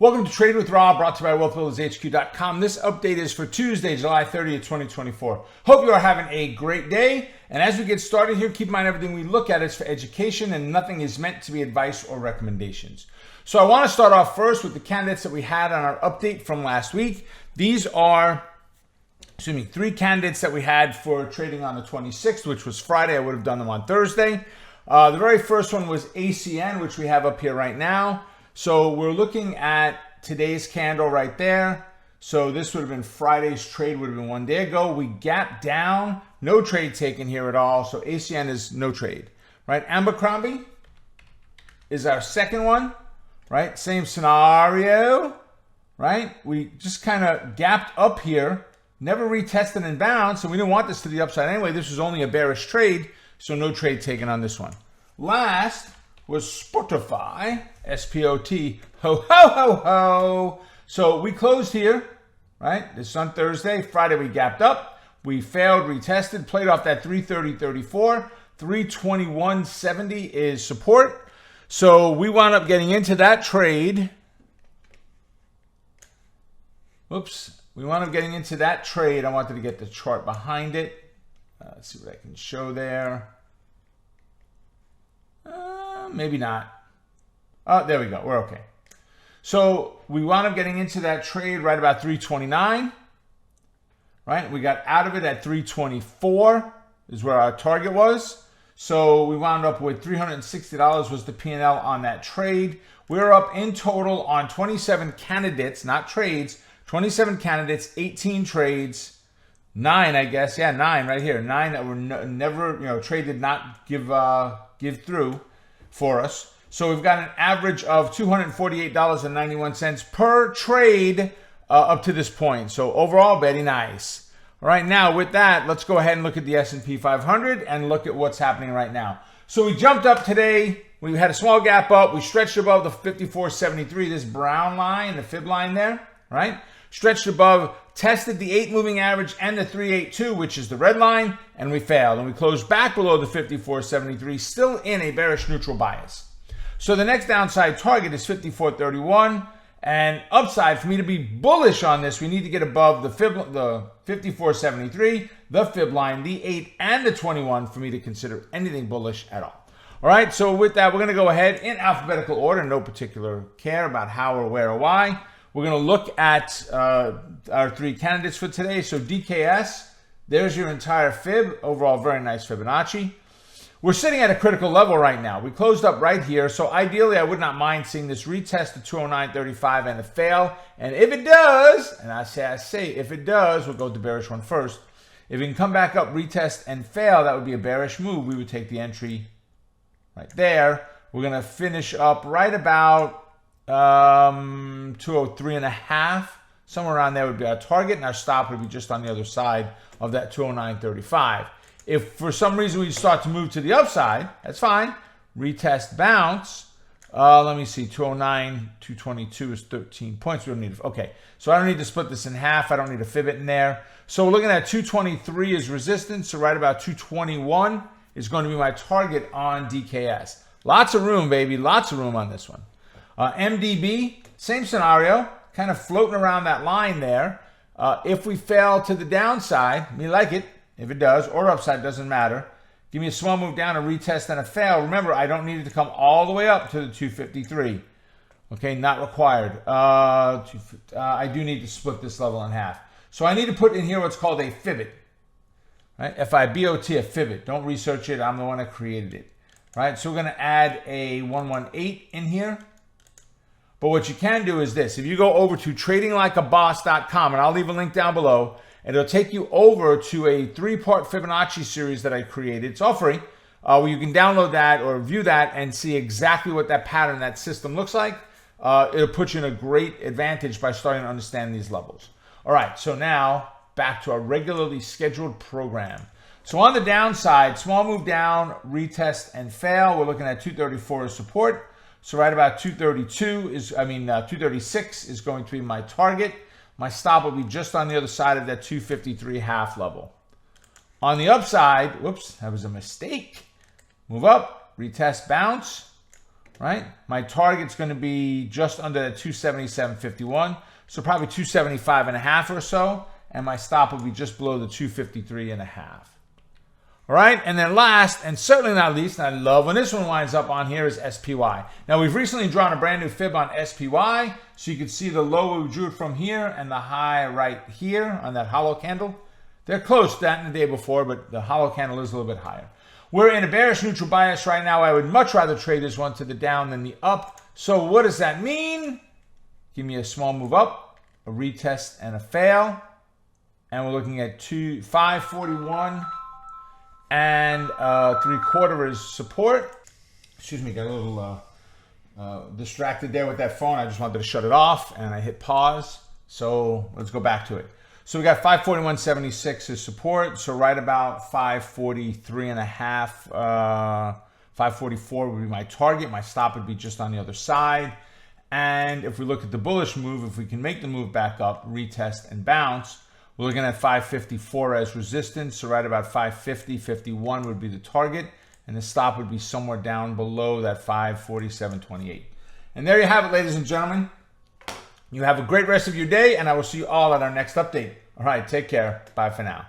Welcome to Trade with Rob, brought to you by WealthBuildersHQ.com. This update is for Tuesday, July 30th, 2024. Hope you are having a great day. And as we get started here, keep in mind everything we look at is for education and nothing is meant to be advice or recommendations. So I want to start off first with the candidates that we had on our update from last week. These are, three candidates that we had for trading on the 26th, which was Friday. I would have done them on Thursday. The very first one was ACN, which we have up here right now. So we're looking at today's candle right there. So this would have been Friday's trade, would have been 1 day ago. We gapped down, no trade taken here at all. So ACN is no trade, right? Abercrombie is our second one, right? Same scenario, right? We just kind of gapped up here, never retested and bounced. And we didn't want this to the upside anyway. This was only a bearish trade, so no trade taken on this one. Last was Spotify, S-P-O-T, ho, ho, ho, ho. So we closed here, right? This is on Thursday. Friday we gapped up. We failed, retested, played off that 330.34. 321.70 is support. So we wound up getting into that trade. Oops. We wound up getting into that trade. I wanted to get the chart behind it. Let's see what I can show there. Maybe not. Oh, there we go. We're okay. So we wound up getting into that trade right about 329. Right? We got out of it at 324 is where our target was. So we wound up with $360 was the P&L on that trade. We're up in total on 27 candidates, not trades. 27 candidates, 18 trades, 9, I guess. Yeah, 9 right here. 9 that were never, trade did not give through for us. So we've got an average of $248.91 per trade up to this point. So overall, very nice. All right, now with that, let's go ahead and look at the S&P 500 and look at what's happening right now. So we jumped up today. We had a small gap up. We stretched above the 54.73, this brown line, the fib line there, right? Stretched above, tested the 8 moving average and the 382, which is the red line, and we failed. And we closed back below the 54.73, still in a bearish neutral bias. So the next downside target is 54.31, and upside, for me to be bullish on this, we need to get above the 54.73, the fib line, the 8, and the 21 for me to consider anything bullish at all. All right, so with that, we're going to go ahead in alphabetical order, no particular care about how or where or why. We're going to look at our 3 candidates for today. So DKS, there's your entire fib. Overall, very nice Fibonacci. We're sitting at a critical level right now. We closed up right here. So ideally, I would not mind seeing this retest to 209.35 and a fail. And if it does, and I say if it does, we'll go with the bearish one first. If it can come back up, retest, and fail, that would be a bearish move. We would take the entry right there. We're going to finish up right about 203.5, somewhere around there would be our target, and our stop would be just on the other side of that 209.35. If for some reason we start to move to the upside, that's fine. Retest, bounce. Let me see, 209, 222 is 13 points. We don't need, okay. So I don't need to split this in half. I don't need a fib it in there. So we're looking at 223 is resistance. So right about 221 is going to be my target on DKS. Lots of room, baby. Lots of room on this one. MDB, same scenario, kind of floating around that line there. If we fail to the downside, me like it, if it does, or upside, doesn't matter. Give me a small move down, a retest, and a fail. Remember, I don't need it to come all the way up to the 253. Okay, not required. I do need to split this level in half. So I need to put in here what's called a fibit. Right? F-I-B-O-T, a fibit. Don't research it. I'm the one that created it. Right? So we're going to add a 118 in here. But what you can do is this. If you go over to tradinglikeaboss.com, and I'll leave a link down below, and it'll take you over to a 3-part Fibonacci series that I created. It's all free. Where you can download that or view that and see exactly what that pattern, that system looks like. It'll put you in a great advantage by starting to understand these levels. All right, so now back to our regularly scheduled program. So on the downside, small move down, retest, and fail. We're looking at 234 as support. So right about 236 is going to be my target. My stop will be just on the other side of that 253 half level. On the upside, whoops, that was a mistake. Move up, retest, bounce. right? My target's going to be just under the 277.51, so probably 275.5 or so, and my stop will be just below the 253.5. All right, and then last, and certainly not least, and I love when this one winds up on here, is SPY. Now, we've recently drawn a brand new fib on SPY, so you can see the low we drew it from here and the high right here on that hollow candle. They're close to that in the day before, but the hollow candle is a little bit higher. We're in a bearish neutral bias right now. I would much rather trade this one to the down than the up. So what does that mean? Give me a small move up, a retest, and a fail. And we're looking at 541 and 3/4 is support. Excuse me, got a little distracted there with that phone. I just wanted to shut it off, and I hit pause. So let's go back to it. So we got 541.76 is support. So right about 543.5, 544 would be my target. My stop would be just on the other side. And if we look at the bullish move, if we can make the move back up, retest and bounce, we're looking at 554 as resistance. So right about 550, 51 would be the target. And the stop would be somewhere down below that 547.28. And there you have it, ladies and gentlemen. You have a great rest of your day, and I will see you all at our next update. All right, take care. Bye for now.